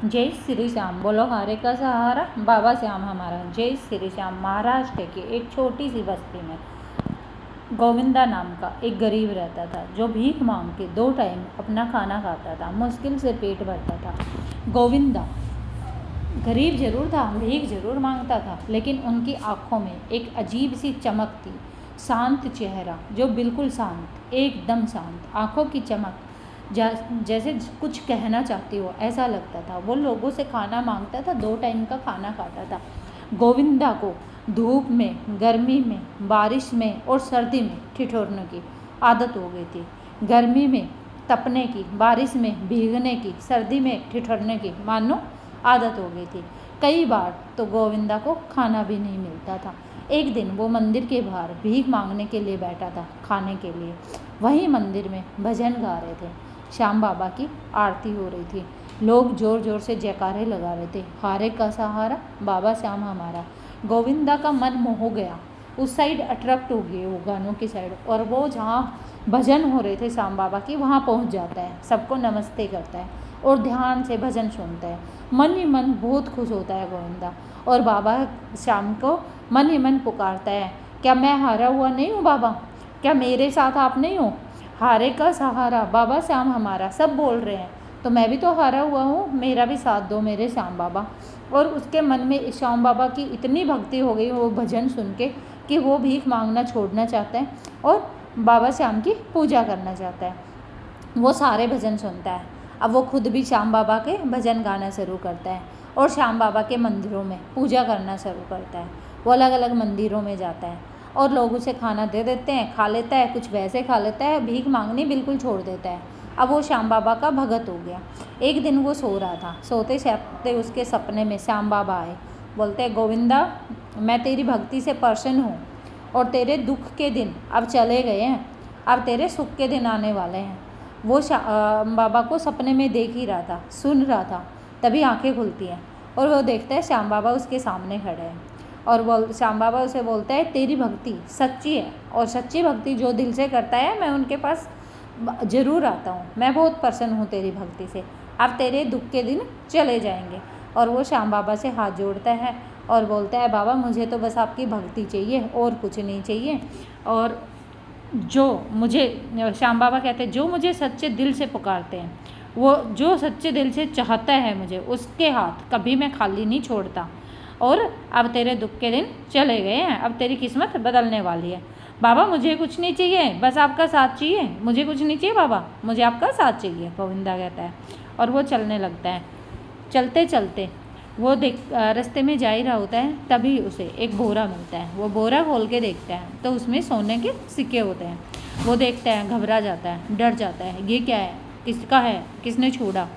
जय श्री श्याम। बोलो हारे का सहारा बाबा श्याम हमारा। जय श्री श्याम। महाराष्ट्र की एक छोटी सी बस्ती में गोविंदा नाम का एक गरीब रहता था, जो भीख मांग के 2 टाइम अपना खाना खाता था, मुश्किल से पेट भरता था। गोविंदा गरीब जरूर था, भीख जरूर मांगता था, लेकिन उनकी आंखों में एक अजीब सी चमक थी। शांत चेहरा, जो बिल्कुल शांत, एकदम शांत, आंखों की चमक जैसे कुछ कहना चाहती हो ऐसा लगता था। वो लोगों से खाना मांगता था, 2 टाइम का खाना खाता था। गोविंदा को धूप में, गर्मी में, बारिश में और सर्दी में ठिठुरने की आदत हो गई थी। गर्मी में तपने की, बारिश में भीगने की, सर्दी में ठिठुरने की मानो आदत हो गई थी। कई बार तो गोविंदा को खाना भी नहीं मिलता था। एक दिन वो मंदिर के बाहर भीख मांगने के लिए बैठा था, खाने के लिए। वहीं मंदिर में भजन गा रहे थे, श्याम बाबा की आरती हो रही थी। लोग जोर जोर से जयकारे लगा रहे थे, हारे का सहारा बाबा श्याम हमारा। गोविंदा का मन मोह गया, उस साइड अट्रैक्ट हो गए वो गानों की साइड, और वो जहाँ भजन हो रहे थे श्याम बाबा की वहाँ पहुँच जाता है, सबको नमस्ते करता है और ध्यान से भजन सुनता है। मन ही मन बहुत खुश होता है गोविंदा, और बाबा श्याम को मन ही मन पुकारता है, क्या मैं हारा हुआ नहीं हूँ बाबा? क्या मेरे साथ आप नहीं हो? हारे का सहारा बाबा श्याम हमारा सब बोल रहे हैं, तो मैं भी तो हारा हुआ हूँ, मेरा भी साथ दो मेरे श्याम बाबा। और उसके मन में श्याम बाबा की इतनी भक्ति हो गई वो भजन सुन के कि वो भीख मांगना छोड़ना चाहता है और बाबा श्याम की पूजा करना चाहता है। वो सारे भजन सुनता है। अब वो खुद भी श्याम बाबा के भजन गाना शुरू करता है और श्याम बाबा के मंदिरों में पूजा करना शुरू करता है। वो अलग अलग मंदिरों में जाता है और लोग उसे खाना दे देते हैं, खा लेता है, कुछ वैसे खा लेता है, भीख मांगनी बिल्कुल छोड़ देता है। अब वो श्याम बाबा का भगत हो गया। एक दिन वो सो रहा था, सोते सोते उसके सपने में श्याम बाबा आए। बोलते हैं, गोविंदा मैं तेरी भक्ति से प्रसन्न हूँ और तेरे दुख के दिन अब चले गए हैं, अब तेरे सुख के दिन आने वाले हैं। वो बाबा को सपने में देख ही रहा था, सुन रहा था, तभी आंखें खुलती हैं और वो देखता है श्याम बाबा उसके सामने खड़े हैं। और श्याम बाबा उसे बोलता है, तेरी भक्ति सच्ची है और सच्ची भक्ति जो दिल से करता है मैं उनके पास ज़रूर आता हूँ। मैं बहुत प्रसन्न हूँ तेरी भक्ति से, अब तेरे दुख के दिन चले जाएंगे। और वो श्याम बाबा से हाथ जोड़ता है और बोलता है, बाबा मुझे तो बस आपकी भक्ति चाहिए और कुछ नहीं चाहिए। और श्याम बाबा कहते हैं, जो मुझे सच्चे दिल से पुकारते हैं, वो जो सच्चे दिल से चाहता है मुझे, उसके हाथ कभी मैं खाली नहीं छोड़ता। और अब तेरे दुख के दिन चले गए हैं, अब तेरी किस्मत बदलने वाली है। बाबा मुझे कुछ नहीं चाहिए, बस आपका साथ चाहिए, मुझे कुछ नहीं चाहिए बाबा, मुझे आपका साथ चाहिए, गोविंदा कहता है। और वो चलने लगता है। चलते चलते वो रास्ते में जा ही रहा होता है, तभी उसे एक बोरा मिलता है। वो बोरा खोल के देखता है तो उसमें सोने के सिक्के होते हैं। वो देखता है, घबरा जाता है, डर जाता है, ये क्या है, किसका है, किसने छोड़ा?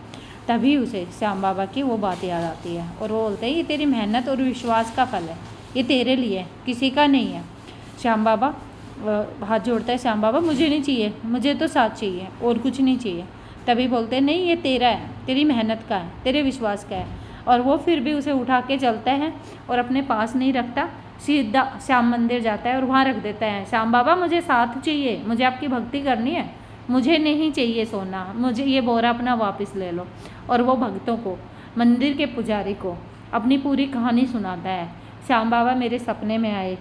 तभी उसे श्याम बाबा की वो बात याद आती है और वो बोलते हैं, ये तेरी मेहनत और विश्वास का फल है, ये तेरे लिए, किसी का नहीं है। श्याम बाबा हाथ जोड़ता है, श्याम बाबा मुझे नहीं चाहिए, मुझे तो साथ चाहिए और कुछ नहीं चाहिए। तभी बोलते हैं, नहीं ये तेरा है, तेरी मेहनत का है, तेरे विश्वास का है। और वो फिर भी उसे उठा के चलता है और अपने पास नहीं रखता, सीधा श्याम मंदिर जाता है और वहाँ रख देता है। श्याम बाबा मुझे साथ चाहिए, मुझे आपकी भक्ति करनी है, मुझे नहीं चाहिए सोना, मुझे ये बोरा अपना वापस ले लो। और वो भक्तों को, मंदिर के पुजारी को अपनी पूरी कहानी सुनाता है। श्याम बाबा मेरे सपने में आए,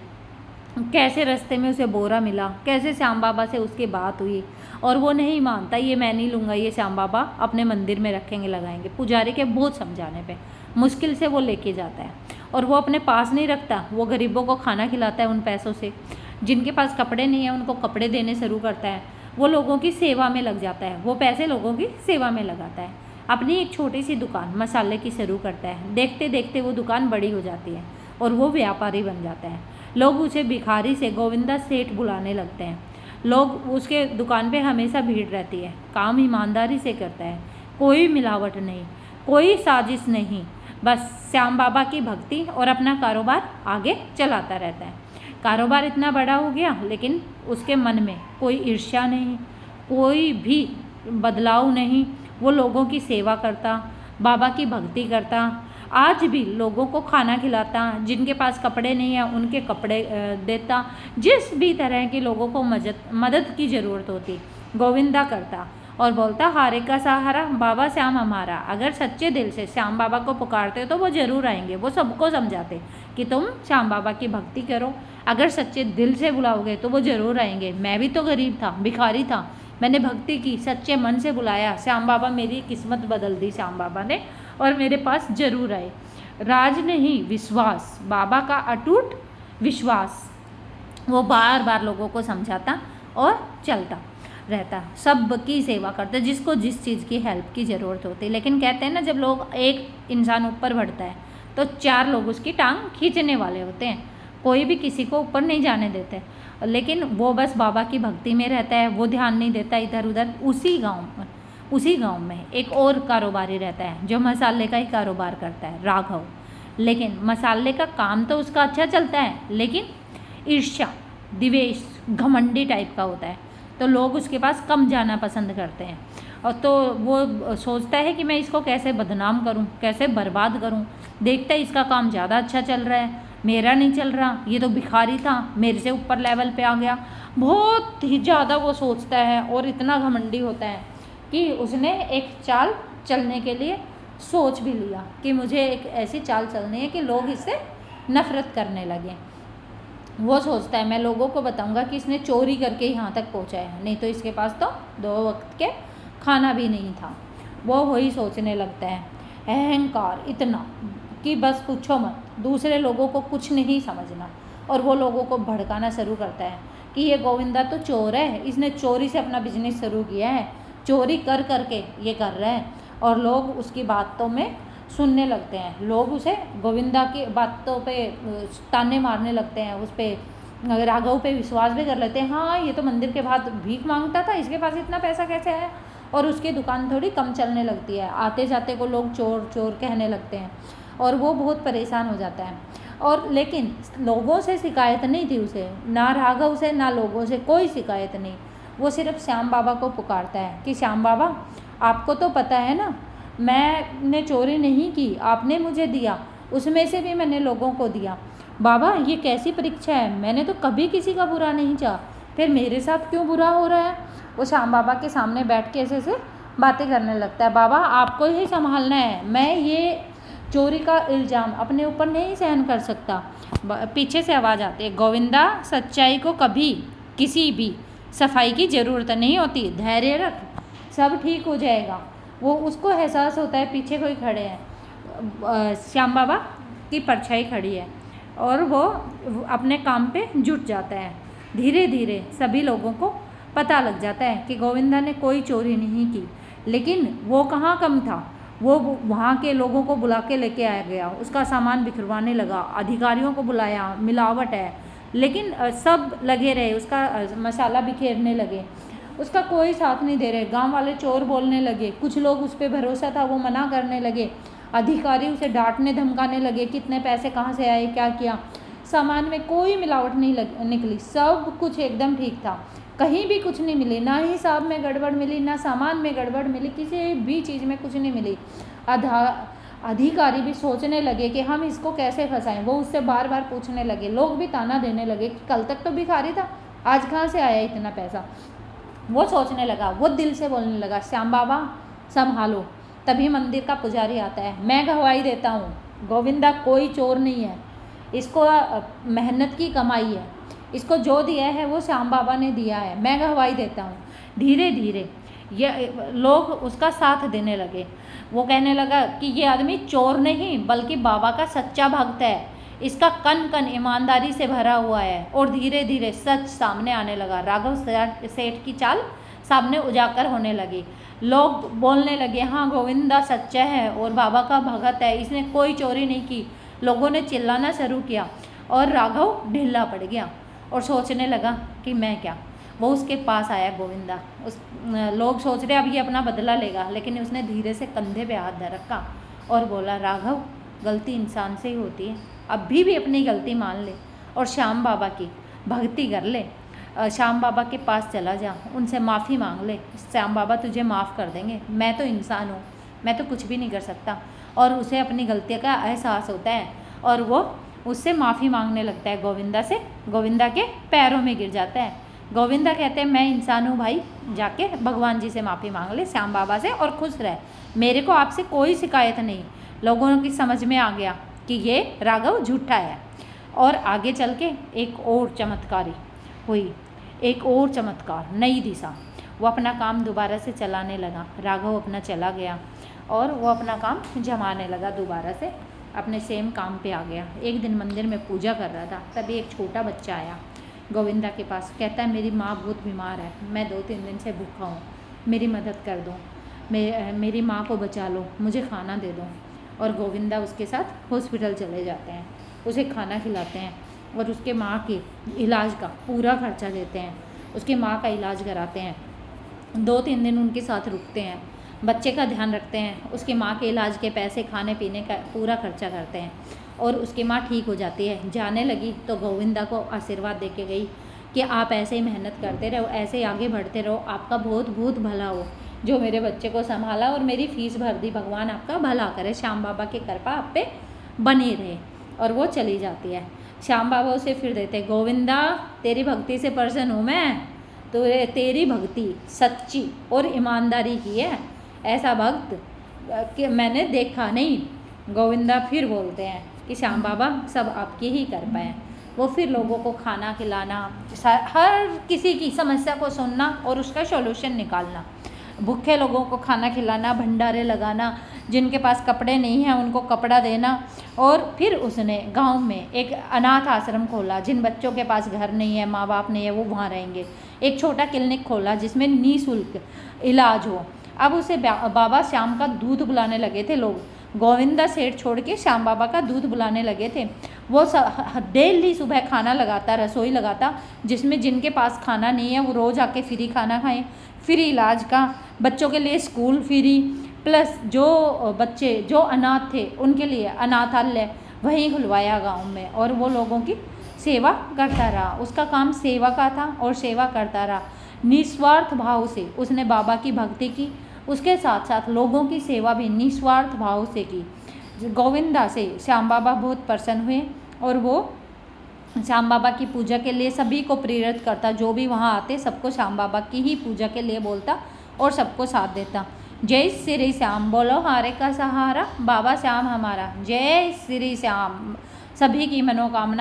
कैसे रास्ते में उसे बोरा मिला, कैसे श्याम बाबा से उसकी बात हुई, और वो नहीं मानता, ये मैं नहीं लूँगा, ये श्याम बाबा अपने मंदिर में रखेंगे, लगाएंगे। पुजारी के बहुत समझाने पे मुश्किल से वो लेके जाता है और वो अपने पास नहीं रखता, वो गरीबों को खाना खिलाता है उन पैसों से। जिनके पास कपड़े नहीं है उनको कपड़े देने शुरू करता है। वो लोगों की सेवा में लग जाता है, वो पैसे लोगों की सेवा में लगाता है। अपनी एक छोटी सी दुकान मसाले की शुरू करता है। देखते देखते वो दुकान बड़ी हो जाती है और वो व्यापारी बन जाता है। लोग उसे भिखारी से गोविंदा सेठ बुलाने लगते हैं। लोग उसके दुकान पे हमेशा भीड़ रहती है। काम ईमानदारी से करता है, कोई मिलावट नहीं, कोई साजिश नहीं, बस श्याम बाबा की भक्ति और अपना कारोबार आगे चलाता रहता है। कारोबार इतना बड़ा हो गया लेकिन उसके मन में कोई ईर्ष्या नहीं, कोई भी बदलाव नहीं। वो लोगों की सेवा करता, बाबा की भक्ति करता, आज भी लोगों को खाना खिलाता, जिनके पास कपड़े नहीं है उनके कपड़े देता, जिस भी तरह के लोगों को मदद की ज़रूरत होती गोविंदा करता। और बोलता, हारे का सहारा बाबा श्याम हमारा। अगर सच्चे दिल से श्याम बाबा को पुकारते तो वो ज़रूर आएंगे। वो सबको समझाते कि तुम श्याम बाबा की भक्ति करो, अगर सच्चे दिल से बुलाओगे तो वो ज़रूर आएंगे। मैं भी तो गरीब था, भिखारी था, मैंने भक्ति की, सच्चे मन से बुलाया, श्याम बाबा मेरी किस्मत बदल दी श्याम बाबा ने, और मेरे पास ज़रूर आए। राज नहीं, विश्वास, बाबा का अटूट विश्वास। वो बार बार लोगों को समझाता और चलता रहता, सबकी सेवा करता, जिसको जिस चीज़ की हेल्प की ज़रूरत होती। लेकिन कहते हैं ना, जब लोग एक इंसान ऊपर बढ़ता है तो 4 लोग उसकी टांग खींचने वाले होते हैं, कोई भी किसी को ऊपर नहीं जाने देते। लेकिन वो बस बाबा की भक्ति में रहता है, वो ध्यान नहीं देता इधर उधर। उसी गांव में एक और कारोबारी रहता है जो मसाले का ही कारोबार करता है, राघव। लेकिन मसाले का काम तो उसका अच्छा चलता है, लेकिन ईर्ष्या, द्वेष, घमंडी टाइप का होता है, तो लोग उसके पास कम जाना पसंद करते हैं। और तो वो सोचता है कि मैं इसको कैसे बदनाम करूं, कैसे बर्बाद करूं। देखता है इसका काम ज़्यादा अच्छा चल रहा है, मेरा नहीं चल रहा, ये तो भिखारी था, मेरे से ऊपर लेवल पे आ गया। बहुत ही ज़्यादा वो सोचता है और इतना घमंडी होता है कि उसने एक चाल चलने के लिए सोच भी लिया कि मुझे एक ऐसी चाल चलनी है कि लोग इससे नफरत करने लगें। वो सोचता है मैं लोगों को बताऊंगा कि इसने चोरी करके यहाँ तक पहुँचा है, नहीं तो इसके पास तो 2 वक्त के खाना भी नहीं था। वो वही सोचने लगता है। अहंकार इतना कि बस पूछो मत, दूसरे लोगों को कुछ नहीं समझना, और वो लोगों को भड़काना शुरू करता है कि ये गोविंदा तो चोर है, इसने चोरी से अपना बिजनेस शुरू किया है, चोरी कर करके ये कर रहा है। और लोग उसकी बातों में सुनने लगते हैं, लोग उसे गोविंदा की बातों पे ताने मारने लगते हैं, उस पर राघव पे विश्वास भी कर लेते हैं। हाँ, ये तो मंदिर के बाद भीख मांगता था, इसके पास इतना पैसा कैसे है। और उसकी दुकान थोड़ी कम चलने लगती है, आते जाते को लोग चोर चोर कहने लगते हैं, और वो बहुत परेशान हो जाता है। और लेकिन लोगों से शिकायत नहीं थी उसे, ना राघव से ना लोगों से कोई शिकायत नहीं। वो सिर्फ श्याम बाबा को पुकारता है कि श्याम बाबा, आपको तो पता है ना, मैंने चोरी नहीं की, आपने मुझे दिया, उसमें से भी मैंने लोगों को दिया। बाबा, ये कैसी परीक्षा है, मैंने तो कभी किसी का बुरा नहीं चाहा, फिर मेरे साथ क्यों बुरा हो रहा है। वो श्याम बाबा के सामने बैठ के ऐसे बातें करने लगता है। बाबा, आपको ही संभालना है, मैं ये चोरी का इल्ज़ाम अपने ऊपर नहीं सहन कर सकता। पीछे से आवाज़ आती है, गोविंदा, सच्चाई को कभी किसी भी सफाई की ज़रूरत नहीं होती, धैर्य रख, सब ठीक हो जाएगा। वो उसको एहसास होता है पीछे कोई खड़े हैं, श्याम बाबा की परछाई खड़ी है, और वो अपने काम पे जुट जाता है। धीरे धीरे सभी लोगों को पता लग जाता है कि गोविंदा ने कोई चोरी नहीं की। लेकिन वो कहाँ कम था, वो वहाँ के लोगों को बुला के लेके आया गया, उसका सामान बिखरवाने लगा, अधिकारियों को बुलाया, मिलावट है, लेकिन सब लगे रहे, उसका मसाला बिखेरने लगे, उसका कोई साथ नहीं दे रहे। गांव वाले चोर बोलने लगे, कुछ लोग उस पर भरोसा था वो मना करने लगे, अधिकारी उसे डांटने धमकाने लगे, कितने पैसे कहाँ से आए, क्या किया। सामान में कोई मिलावट नहीं निकली, सब कुछ एकदम ठीक था, कहीं भी कुछ नहीं मिली, ना हिसाब में गड़बड़ मिली, ना सामान में गड़बड़ मिली, किसी भी चीज़ में कुछ नहीं मिली। अधिकारी भी सोचने लगे कि हम इसको कैसे फंसाएं। वो उससे बार बार पूछने लगे, लोग भी ताना देने लगे कि कल तक तो भिखारी था, आज कहाँ से आया इतना पैसा। वो सोचने लगा, वो दिल से बोलने लगा, श्याम बाबा संभालो। तभी मंदिर का पुजारी आता है, मैं गवाही देता हूँ गोविंदा कोई चोर नहीं है, इसको मेहनत की कमाई है, इसको जो दिया है वो श्याम बाबा ने दिया है, मैं गवाही देता हूँ। धीरे धीरे ये लोग उसका साथ देने लगे। वो कहने लगा कि ये आदमी चोर नहीं बल्कि बाबा का सच्चा भक्त है, इसका कन कन ईमानदारी से भरा हुआ है। और धीरे धीरे सच सामने आने लगा, राघव सेठ की चाल सामने उजागर होने लगी। लोग बोलने लगे, हाँ गोविंदा सच्चा है और बाबा का भगत है, इसने कोई चोरी नहीं की। लोगों ने चिल्लाना शुरू किया और राघव ढीला पड़ गया और सोचने लगा कि मैं क्या। वो उसके पास आया गोविंदा, लोग सोच रहे अब ये अपना बदला लेगा, लेकिन उसने धीरे से कंधे पे हाथ धर रखा और बोला, राघव गलती इंसान से ही होती है, अभी भी अपनी गलती मान ले और श्याम बाबा की भक्ति कर ले, श्याम बाबा के पास चला जा, उनसे माफ़ी मांग ले, श्याम बाबा तुझे माफ़ कर देंगे। मैं तो इंसान हूँ, मैं तो कुछ भी नहीं कर सकता। और उसे अपनी गलती का एहसास होता है और वो उससे माफ़ी मांगने लगता है गोविंदा से, गोविंदा के पैरों में गिर जाता है गोविंदा कहते हैं मैं इंसान हूँ भाई, जाके भगवान जी से माफ़ी मांग ले, श्याम बाबा से, और खुश रहे, मेरे को आपसे कोई शिकायत नहीं। लोगों की समझ में आ गया कि ये राघव झूठा है। और आगे चल के एक और चमत्कारी हुई, एक और चमत्कार, नई दिशा। वो अपना काम दोबारा से चलाने लगा, राघव अपना चला गया और वो अपना काम जमाने लगा, दोबारा से अपने सेम काम पे आ गया। एक दिन मंदिर में पूजा कर रहा था, तभी एक छोटा बच्चा आया गोविंदा के पास, कहता है मेरी माँ बहुत बीमार है, मैं 2-3 दिन से भूखा हूँ, मेरी मदद कर दो, मेरी माँ को बचा लो, मुझे खाना दे दो। और गोविंदा उसके साथ हॉस्पिटल चले जाते हैं, उसे खाना खिलाते हैं और उसके माँ के इलाज का पूरा खर्चा देते हैं, उसकी माँ का इलाज कराते हैं, 2-3 दिन उनके साथ रुकते हैं, बच्चे का ध्यान रखते हैं, उसकी माँ के इलाज के पैसे, खाने पीने का पूरा खर्चा करते हैं और उसकी माँ ठीक हो जाती है। जाने लगी तो गोविंदा को आशीर्वाद दे के गई कि आप ऐसे ही मेहनत करते रहो, ऐसे ही आगे बढ़ते रहो, आपका बहुत बहुत भला हो, जो मेरे बच्चे को संभाला और मेरी फीस भर दी, भगवान आपका भला करे, श्याम बाबा की कृपा आप पे बनी रहे। और वो चली जाती है। श्याम बाबा उसे फिर देते, गोविंदा तेरी भक्ति से प्रसन्न हूँ मैं, तो तेरी भक्ति सच्ची और ईमानदारी की है, ऐसा भक्त कि मैंने देखा नहीं। गोविंदा फिर बोलते हैं कि श्याम बाबा सब आपकी ही कृपा है। वो फिर लोगों को खाना खिलाना, हर किसी की समस्या को सुनना और उसका सॉल्यूशन निकालना, भूखे लोगों को खाना खिलाना, भंडारे लगाना, जिनके पास कपड़े नहीं हैं उनको कपड़ा देना। और फिर उसने गांव में एक अनाथ आश्रम खोला, जिन बच्चों के पास घर नहीं है, माँ बाप नहीं है, वो वहाँ रहेंगे। एक छोटा क्लिनिक खोला जिसमें निःशुल्क इलाज हो। अब उसे बाबा श्याम का दूध बुलाने लगे थे लोग, गोविंदा सेठ छोड़ के श्याम बाबा का दूध बुलाने लगे थे। वो डेली सुबह खाना लगाता, रसोई लगाता, जिसमें जिनके पास खाना नहीं है वो रोज़ आके फ्री खाना खाएं, फ्री इलाज का, बच्चों के लिए स्कूल फ्री, प्लस जो बच्चे जो अनाथ थे उनके लिए अनाथालय वहीं खुलवाया गांव में, और वो लोगों की सेवा करता रहा। उसका काम सेवा का था और सेवा करता रहा, निस्वार्थ भाव से उसने बाबा की भक्ति की, उसके साथ साथ लोगों की सेवा भी निस्वार्थ भाव से की। गोविंदा से श्याम बाबा बहुत प्रसन्न हुए और वो श्याम बाबा की पूजा के लिए सभी को प्रेरित करता, जो भी वहाँ आते सबको श्याम बाबा की ही पूजा के लिए बोलता और सबको साथ देता। जय श्री श्याम, बोलो हारे का सहारा, बाबा श्याम हमारा, जय श्री श्याम। सभी की मनोकामनाएं